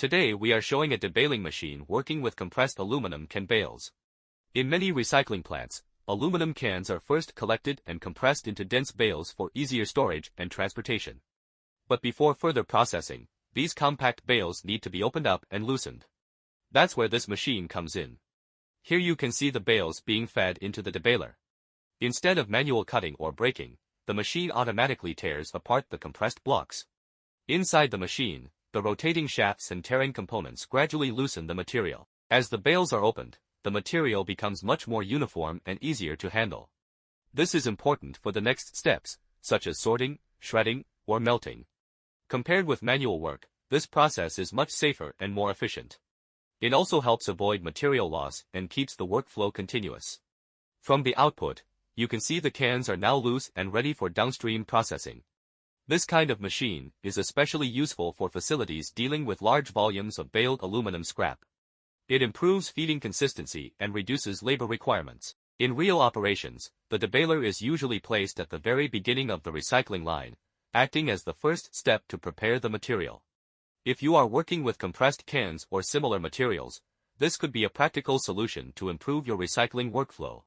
Today we are showing a debaling machine working with compressed aluminum can bales. In many recycling plants, aluminum cans are first collected and compressed into dense bales for easier storage and transportation. But before further processing, these compact bales need to be opened up and loosened. That's where this machine comes in. Here you can see the bales being fed into the debaler. Instead of manual cutting or breaking, the machine automatically tears apart the compressed blocks. Inside the machine, the rotating shafts and tearing components gradually loosen the material. As the bales are opened, the material becomes much more uniform and easier to handle. This is important for the next steps, such as sorting, shredding, or melting. Compared with manual work, this process is much safer and more efficient. It also helps avoid material loss and keeps the workflow continuous. From the output, you can see the cans are now loose and ready for downstream processing. This kind of machine is especially useful for facilities dealing with large volumes of baled aluminum scrap. It improves feeding consistency and reduces labor requirements. In real operations, the debaler is usually placed at the very beginning of the recycling line, acting as the first step to prepare the material. If you are working with compressed cans or similar materials, this could be a practical solution to improve your recycling workflow.